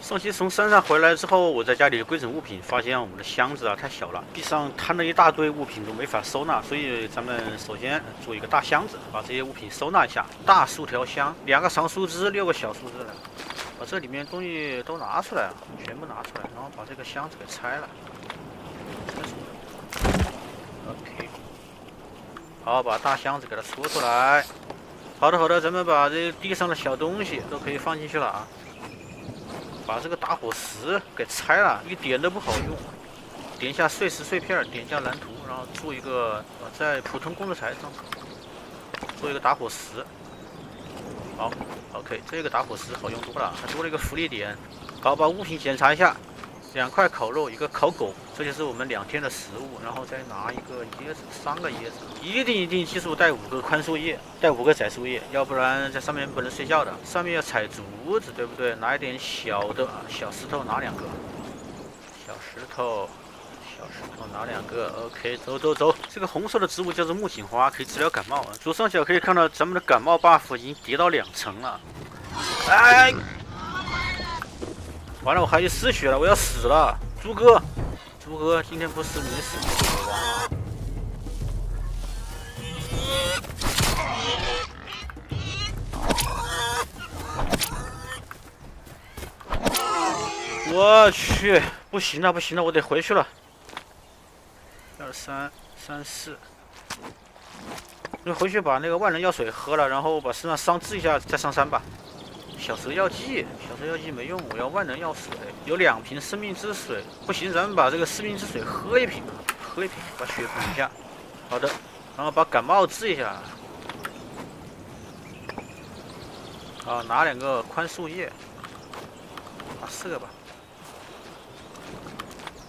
上期从山上回来之后，我在家里归整物品，发现我们的箱子啊太小了，地上摊了一大堆物品都没法收纳，所以咱们首先做一个大箱子，把这些物品收纳一下。大竖条箱，2个长树枝，6个小树枝的，把这里面东西都拿出来，全部拿出来，然后把这个箱子给拆了。OK， 好，把大箱子给它戳出来。好的，咱们把这地上的小东西都可以放进去了啊。把这个打火石给拆了，一点都不好用。点一下碎石碎片，点一下蓝图，然后做一个在普通工作台上做一个打火石。好 ，OK， 这个打火石好用多了，还多了一个福利点。好，把物品检查一下，2块烤肉，1个烤狗，这就是我们2天的食物。然后再拿一个椰子，3个椰子，一定记住带5个宽树叶，带5个窄树叶，要不然在上面不能睡觉的。上面要踩竹子，对不对？拿一点小石头，拿2个。小石头拿2个。OK， 走。这个红色的植物叫做木槿花，可以治疗感冒。左上角可以看到咱们的感冒 buff 已经叠到2层了。哎！完了，我还有失血了，我要死了！猪哥，今天不是你死就是我亡啊！我去，不行了，我得回去了。2、3、3、4，你回去把那个万能药水喝了，然后把身上伤治一下，再上山吧。小蛇药剂没用，我要万能药水，有2瓶生命之水，不行，咱们把这个生命之水喝一瓶，把血补一下。好的，然后把感冒治一下。好，拿2个宽树叶，拿4个吧。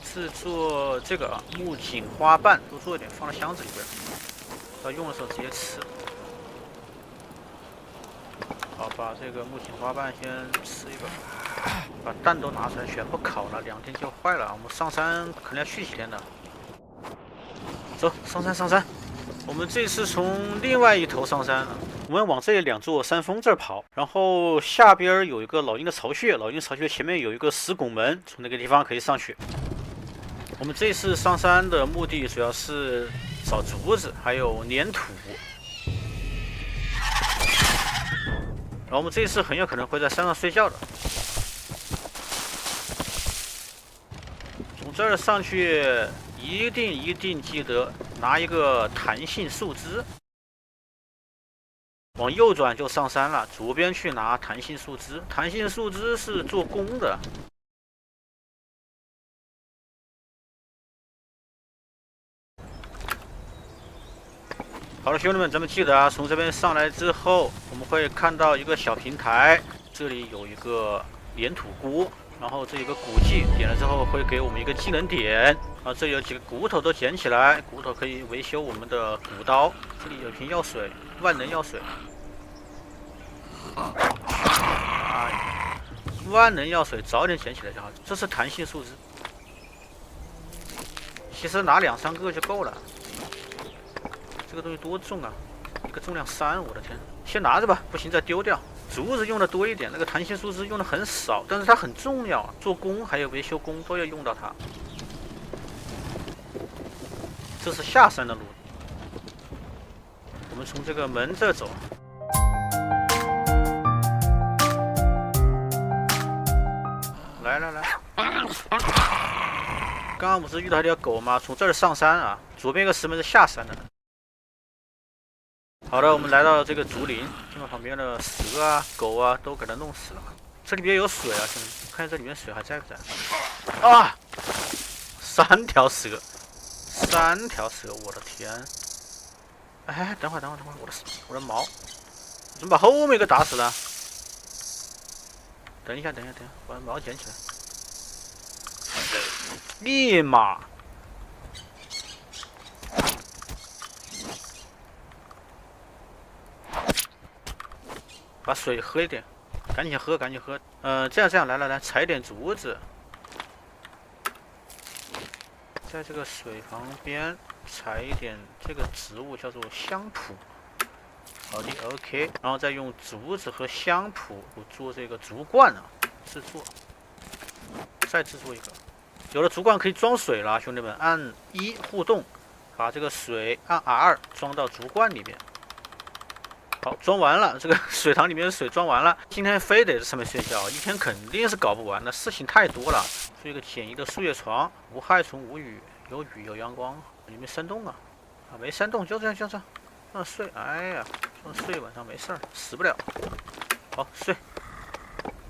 制作这个木槿花瓣，多做一点，放到箱子里边，要用的时候直接吃。好，把这个木槿花瓣先吃一个，把蛋都拿出来，全部烤了，2天就坏了。我们上山可能要去几天的。走，上山。我们这次从另外一头上山，我们往这2座山峰这儿跑，然后下边有一个老鹰的巢穴，老鹰巢穴前面有一个石拱门，从那个地方可以上去。我们这次上山的目的主要是找竹子，还有粘土。然后我们这次很有可能会在山上睡觉的。从这儿上去，一定记得拿一个弹性树枝，往右转就上山了。左边去拿弹性树枝，弹性树枝是做弓的。好了，兄弟们，咱们记得啊，从这边上来之后，我们会看到一个小平台，这里有一个粘土锅，然后这有个古迹，点了之后会给我们一个技能点啊。这有几个骨头都捡起来，骨头可以维修我们的骨刀。这里有一瓶药水，万能药水。万能药水早点捡起来就好。这是弹性树枝，其实拿2、3个就够了。这个东西多重啊！一个重量3，我的天！先拿着吧，不行再丢掉。竹子用的多一点，那个弹性树枝用的很少，但是它很重要，做工还有维修工都要用到它。这是下山的路，我们从这个门这走。来，刚刚不是遇到一条狗吗？从这儿上山啊，左边一个石门是下山的。好的，我们来到这个竹林，这个旁边的蛇啊、狗啊都给它弄死了。这里边有水啊，兄弟，看这里面水还在不在？啊！3条蛇，我的天！哎，等会儿，我的毛，怎么把后面给打死了？等一下，把毛捡起来。立马！把水喝一点，赶紧喝。这样，来，采点竹子，在这个水旁边采一点这个植物，叫做香蒲。好的 ，OK， 然后再用竹子和香蒲做这个竹冠啊，制作。再制作一个。有了竹罐可以装水了，兄弟们，按1互动，把这个水按 R 装到竹罐里面。好，装完了，这个水塘里面的水装完了。今天非得在上面睡觉，一天肯定是搞不完的，事情太多了。做一个简易的树叶床，无害虫无雨，有雨有阳光，里面山洞啊，没山洞，就这样，让睡。哎呀，让睡晚上没事儿，死不了。好，睡。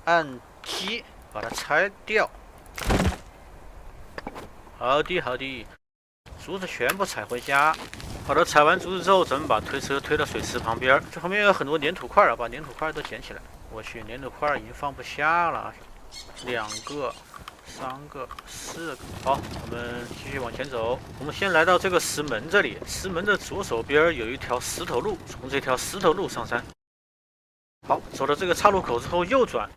按G把它拆掉。好的，竹子全部采回家。好的，采完竹子之后，咱们把推车推到水池旁边。这旁边有很多粘土块啊，把粘土块都捡起来。我去，粘土块已经放不下了，2个、3个、4个。好，我们继续往前走。我们先来到这个石门这里，石门的左手边有一条石头路，从这条石头路上山。好，走到这个岔路口之后右转。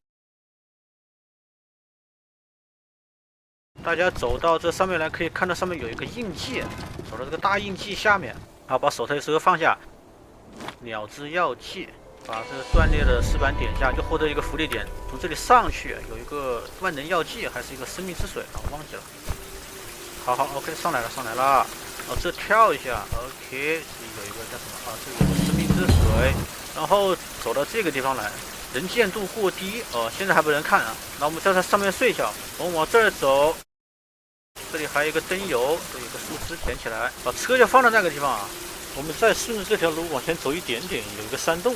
大家走到这上面来，可以看到上面有一个印记，走到这个大印记下面，好，把手推车放下，鸟之药剂，把这个断裂的石板点下，就获得一个福利点。从这里上去有一个万能药剂，还是一个生命之水啊，我忘记了。好，OK， 上来了。哦，这跳一下 ，OK， 这里有一个叫什么啊？这里有个生命之水，然后走到这个地方来。能见度过低哦，现在还不能看啊。那我们在它上面睡觉，我们往这儿走。这里还有一个灯油，这有个树枝捡起来，把车就放到那个地方啊。我们再顺着这条路往前走一点点，有一个山洞，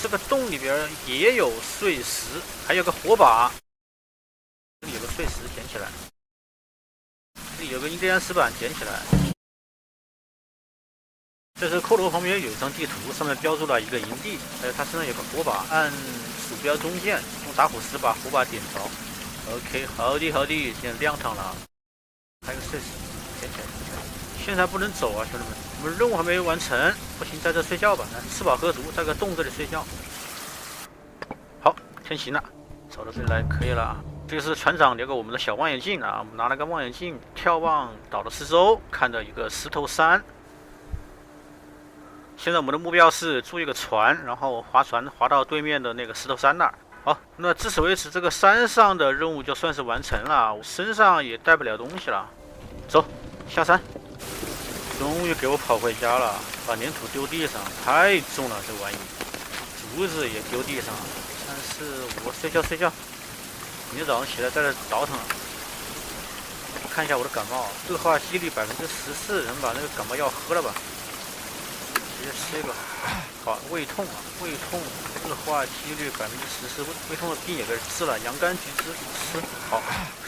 这个洞里边也有碎石，还有个火把。这里有个碎石捡起来，这里有个印第安石板捡起来。在这骷髅旁边有一张地图，上面标注了一个营地，还有它身上有个火把，按鼠标中键，用打火石把火把点着。OK， 好的，现在亮堂了。还有个碎石，捡起来。现在不能走啊，兄弟们，我们任务还没完成，不行，在这睡觉吧。来，吃饱喝足，在个洞这里睡觉。好，天晴了，走到这里来可以了。这个是船长留给我们的小望远镜啊，我们拿了个望远镜眺望岛的四周，看到一个石头山。现在我们的目标是租一个船，然后划船划到对面的那个石头山那儿。好，那至此为止，这个山上的任务就算是完成了。我身上也带不了东西了，走，下山。终于给我跑回家了，把粘土丢地上，太重了这玩意。竹子也丢地上了。3、4、5，睡觉。明天早上起来在这倒腾。看一下我的感冒，恶化几率14%，能把那个感冒药喝了吧？直接吃一个。好，胃痛，恶化几率14%，胃痛的病也给治了，洋甘菊汁吃。好，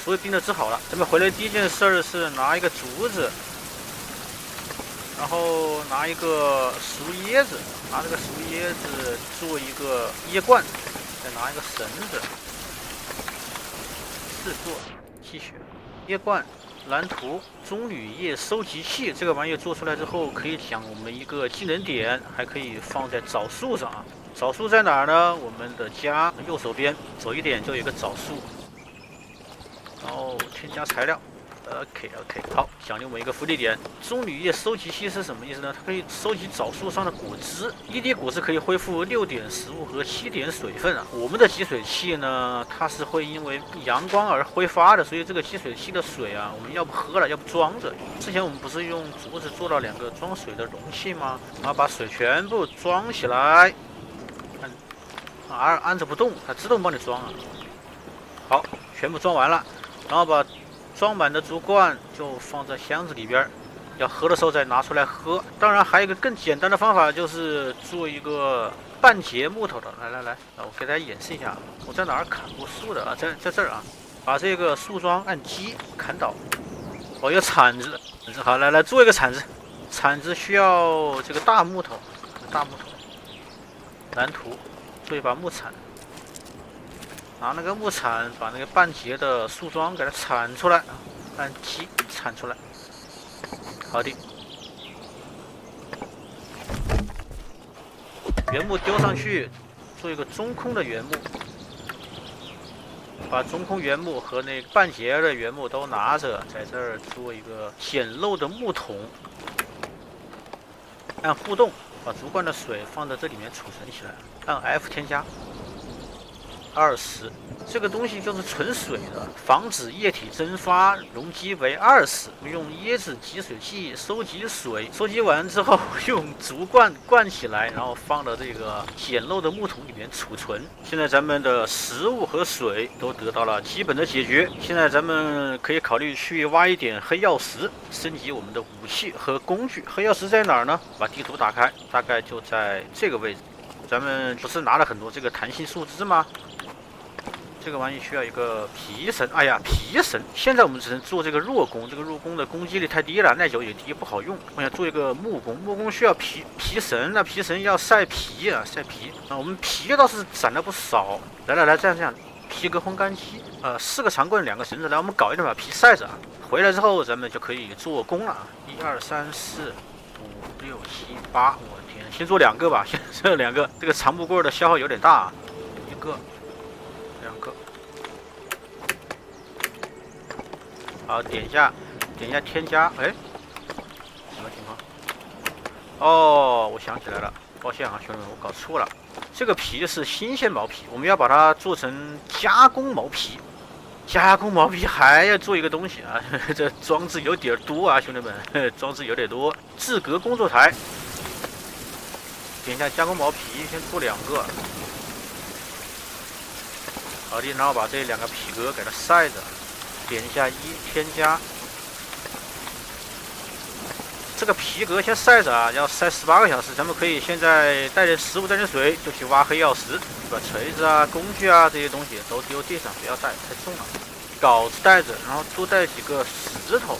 所有病都治好了。咱们回来第一件事是拿一个竹子，然后拿一个熟椰子，拿这个熟椰子做一个椰罐，再拿一个绳子，制作继续椰罐。蓝图棕榈叶收集器这个玩意做出来之后，可以讲我们一个技能点，还可以放在枣树上啊。枣树在哪儿呢？我们的家右手边走一点就有一个枣树，然后添加材料。OK， 好，奖励我们一个福利点。棕榈叶收集器是什么意思呢？它可以收集枣树上的果汁，1滴果汁可以恢复6点食物和7点水分啊。我们的集水器呢，它是会因为阳光而挥发的，所以这个集水器的水啊，我们要不喝了，要不装着。之前我们不是用竹子做了2个装水的容器吗？然后把水全部装起来，按着不动，它自动帮你装啊。好，全部装完了，然后把装满的竹罐就放在箱子里边，要喝的时候再拿出来喝。当然还有一个更简单的方法，就是做一个半截木头的。来，我给大家演示一下，我在哪儿砍过树的啊？在这儿啊，把这个树桩按击砍倒。哦，有铲子，好，来做一个铲子。铲子需要这个大木头，蓝图，做一把木铲。拿那个木铲把那个半截的树桩给它铲出来，按击铲出来。好的，原木丢上去，做一个中空的原木，把中空原木和那个半截的原木都拿着，在这儿做一个简陋的木桶。按互动把竹罐的水放在这里面储存起来，按 F 添加。20，这个东西就是纯水的，防止液体蒸发，容积为20。用椰子集水器收集水，收集完之后用竹罐灌起来，然后放到这个简陋的木桶里面储存。现在咱们的食物和水都得到了基本的解决，现在咱们可以考虑去挖一点黑曜石，升级我们的武器和工具。黑曜石在哪儿呢？把地图打开，大概就在这个位置。咱们不是拿了很多这个弹性树枝吗？这个玩意需要一个皮绳，哎呀，皮绳！现在我们只能做这个弱弓，这个弱弓的攻击力太低了，耐久也低，不好用。我想做一个木弓，木弓需要皮绳，那皮绳要晒皮啊，晒皮啊。我们皮倒是攒了不少。来，这样，皮革烘干机，4个长棍，2个绳子，来，我们搞一点把皮晒着啊。回来之后咱们就可以做弓了。1、2、3、4、5、6、7、8，我天，先做2个吧，先这2个，这个长木棍的消耗有点大啊。1个。2个，好，点一下添加，哎，什么情况？哦，我想起来了，抱歉啊，兄弟们，我搞错了，这个皮是新鲜毛皮，我们要把它做成加工毛皮。加工毛皮还要做一个东西啊，这装置有点多啊，兄弟们，装置有点多。制革工作台，点一下加工毛皮，先做2个。好的，然后把这2个皮革给它晒着，点一下1添加。这个皮革先晒着啊，要晒18个小时。咱们可以现在带点食物，带点水，就去挖黑曜石，把锤子啊、工具啊这些东西都丢地上，不要带，太重了。镐子带着，然后多带几个石头，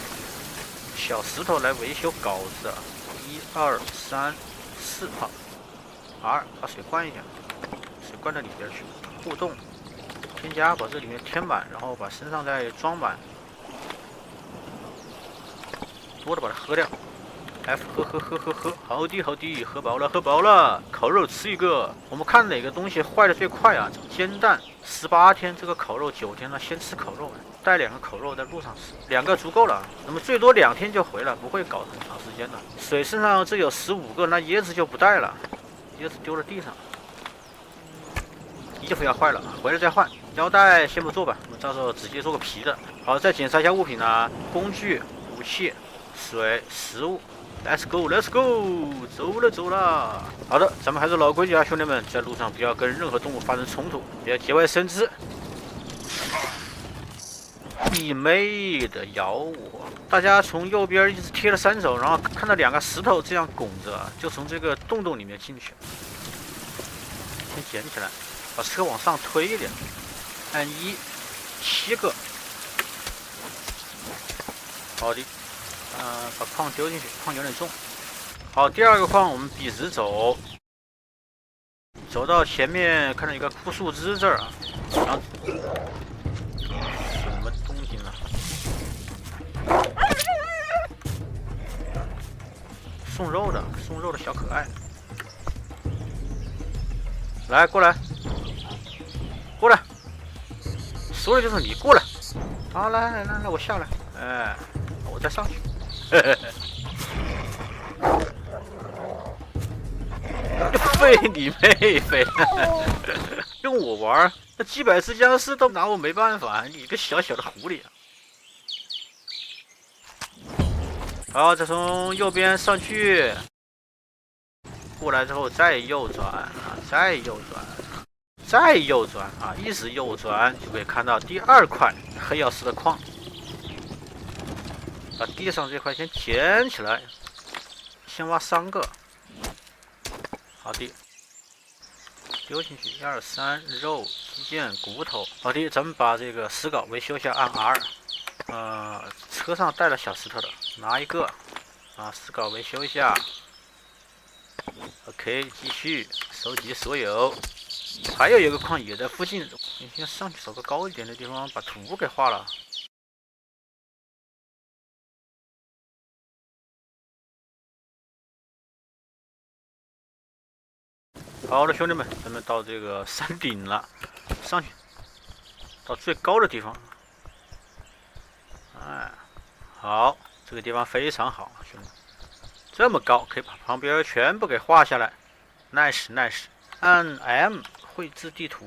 小石头来维修镐子。1、2、3、4，好。2，把水灌一下，水灌到里边去，互动。添加，把这里面填满，然后把身上再装满，多的把它喝掉。F 喝，好的，喝饱了，烤肉吃一个。我们看哪个东西坏的最快啊？煎蛋18天，这个烤肉9天了，先吃烤肉，带2个烤肉在路上吃，2个足够了。那么最多2天就回了，不会搞很长时间的。水身上这有15个，那椰子就不带了，椰子丢了地上。衣服要坏了，回来再换。腰带先不做吧，我们到时候直接做个皮的。好，再检查一下物品啊，工具、武器、水、食物。Let's go， 走了。好的，咱们还是老规矩啊，兄弟们，在路上不要跟任何动物发生冲突，不要节外生枝。你妹的，咬我！大家从右边一直贴了3手，然后看到2个石头这样拱着，就从这个洞里面进去。先捡起来。把车往上推一点，按1， 7个，好的，把矿丢进去，矿有点重。好，第2个矿我们笔直走，走到前面看到一个枯树枝这儿啊，然后什么动静啊？送肉的小可爱，来过来。说的就是你过来，好，来，我下来，哎，我再上去，废你妹废，用我玩，那几百只僵尸都拿我没办法，你个小小的狐狸。好，再从右边上去，过来之后再右转啊，再右转啊，一直右转就可以看到第2块黑曜石的矿。把地上这块先捡起来，先挖3个。好的，丢进去。1、2、3，肉、肌腱、骨头。好的，咱们把这个石镐维修一下，按 R。车上带了小石头的，拿1个啊，石镐维修一下。OK， 继续收集所有。还有一个矿也在附近，你先上去找个高一点的地方，把图给画了。好的，兄弟们，咱们到这个山顶了，上去，到最高的地方。哎，好，这个地方非常好，兄弟们，这么高，可以把旁边全部给画下来。Nice， 按 M 绘制地图。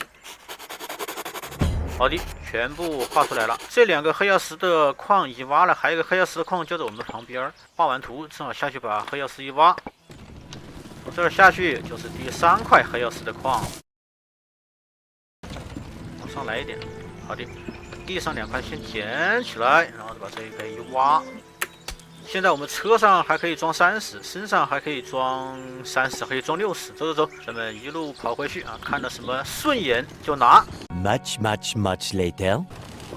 好的，全部画出来了。这2个黑曜石的矿已经挖了，还有一个黑曜石的矿就在我们的旁边。画完图，正好下去把黑曜石一挖，这儿下去就是第3块黑曜石的矿。往上来一点，好的。地上2块先捡起来，然后把这一个一挖。现在我们车上还可以装30，身上还可以装30，可以装60。走，咱们一路跑回去啊！看到什么顺眼就拿。Much later。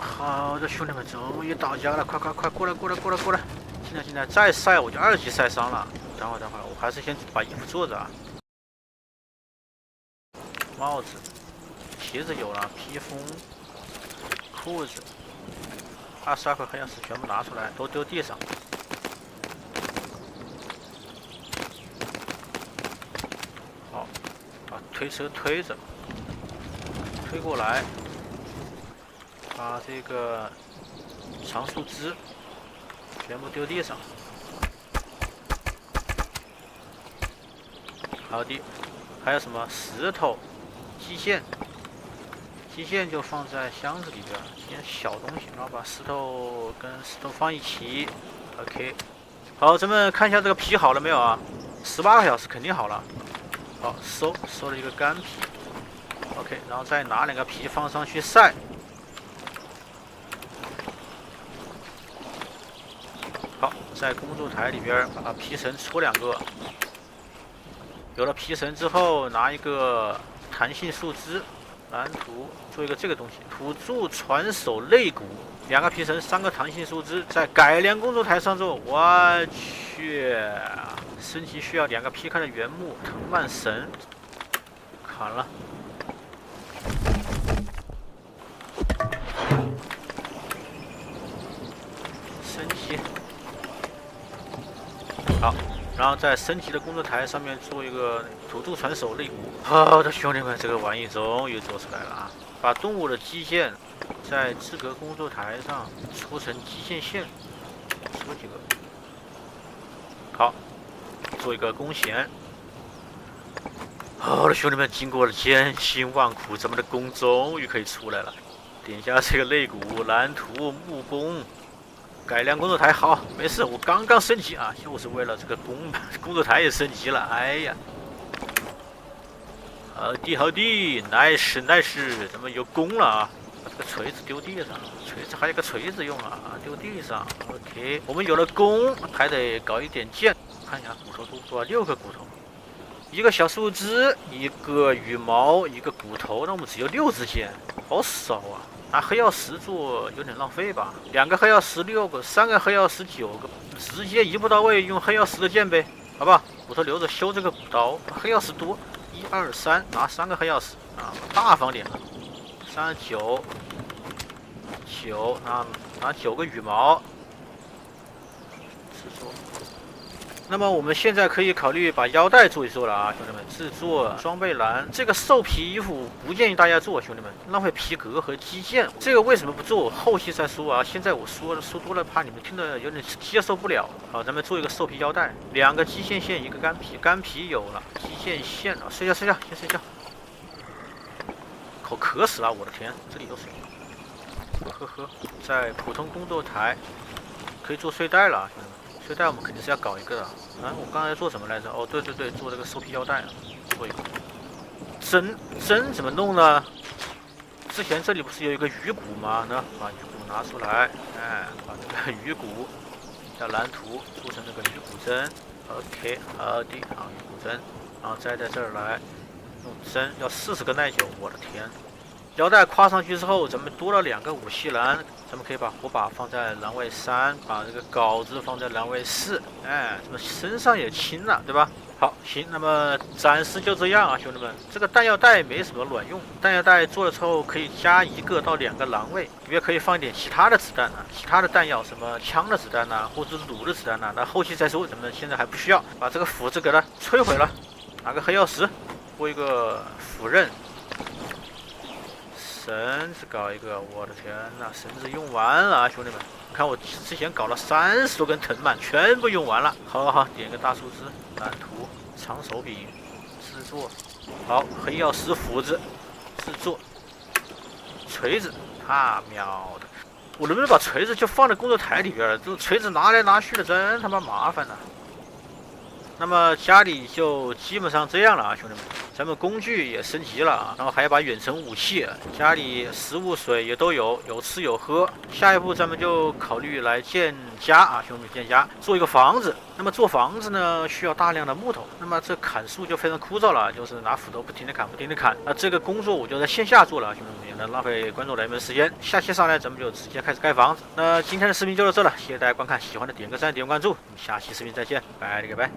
好的，兄弟们，终于到家了！快过来！进来！再晒我就2级晒伤了。等会儿，我还是先把衣服做着啊。帽子、鞋子有了，披风、裤子，22块黑曜石全部拿出来，都丢地上。好，把推车推着，推过来，把这个长树枝全部丢地上。好的，还有什么石头、基线？基线就放在箱子里边，一件小东西，然后把石头跟石头放一起。OK， 好，咱们看一下这个皮好了没有啊？18个小时肯定好了。好，收了一个干皮。OK， 然后再拿2个皮放上去晒。好，在工作台里边把皮绳戳2个。有了皮绳之后，拿一个弹性树枝。蓝图做一个这个东西，土著传手肋骨，2个皮绳，3个弹性树枝，在改良工作台上做。我去，升级需要2个劈开的原木藤蔓绳，砍了。升级，好。然后在升级的工作台上面做一个土著传手肋骨。好的，兄弟们，这个玩意终于做出来了啊！把动物的基线在资格工作台上搓成基线线，搓几个。好，做一个弓弦。好的，兄弟们，经过了艰辛万苦，咱们的弓终于可以出来了。点一下这个肋骨，蓝图木弓。改良工作台好，没事，我刚刚升级啊，就是为了这个工作台也升级了。哎呀，好的 ，nice， 咱们有弓了啊！把这个锤子丢地上，锤子还有个锤子用啊，丢地上。OK， 我们有了弓，还得搞一点剑。看一下骨头多不多，6个骨头，1个小树枝，1个羽毛，1个骨头，那我们只有6支箭，好少啊！拿黑曜石做有点浪费吧？2个黑曜石6个，3个黑曜石9个，直接一步到位用黑曜石的剑呗，好吧？骨头留着修这个骨刀，黑曜石多，1、2、3，拿3个黑曜石啊，大方点，39，拿9个羽毛，制作。那么我们现在可以考虑把腰带做一做了啊，兄弟们！制作装备栏，这个兽皮衣服不建议大家做，兄弟们，浪费皮革和基建。这个为什么不做？后期再说啊！现在我说多了，怕你们听得有点接受不了。好，咱们做一个兽皮腰带，2个基线线，1个干皮，干皮有了，基线线啊，睡觉，先睡觉。口渴死了，我的天，这里有水。呵，在普通工作台可以做睡袋了，兄弟们。睡袋我们肯定是要搞一个的啊！我刚才做什么来着？哦，对，做这个兽皮腰带，做一个。针怎么弄呢？之前这里不是有一个鱼骨吗？那把鱼骨拿出来，哎，把这个鱼骨叫蓝图做成这个鱼骨针。OK， 好的，好，鱼骨针，然后再在这儿来用针，要40个耐久，我的天！腰带跨上去之后，咱们多了2个武器栏，咱们可以把火把放在栏位3，把这个镐子放在栏位4，哎，咱们身上也轻了，对吧？好，行，那么暂时就这样啊，兄弟们。这个弹药袋没什么卵用，弹药袋做了之后可以加1个到2个栏位，里面可以放一点其他的子弹啊，其他的弹药，什么枪的子弹呐，或者是弩的子弹呐，那后期再说，咱们现在还不需要。把这个斧子给它摧毁了，拿个黑曜石，做一个斧刃。绳子搞一个，我的天呐，绳子用完了啊，兄弟们！看我之前搞了30多根藤蔓，全部用完了。好，点个大树枝，蓝图，长手柄，制作。好，黑曜石斧子，制作。锤子，他喵的！我能不能把锤子就放在工作台里边了？这锤子拿来拿去的真他妈麻烦呐！那么家里就基本上这样了啊，兄弟们，咱们工具也升级了啊，然后还有把远程武器，家里食物水也都有，有吃有喝。下一步咱们就考虑来建家啊，兄弟们建家，做一个房子。那么做房子呢，需要大量的木头，那么这砍树就非常枯燥了，就是拿斧头不停的砍，不停的砍。那这个工作我就在线下做了，兄弟们，也能浪费观众来们时间。下期上来咱们就直接开始盖房子。那今天的视频就到这了，谢谢大家观看，喜欢的点个赞，点个关注，下期视频再见，拜了个拜。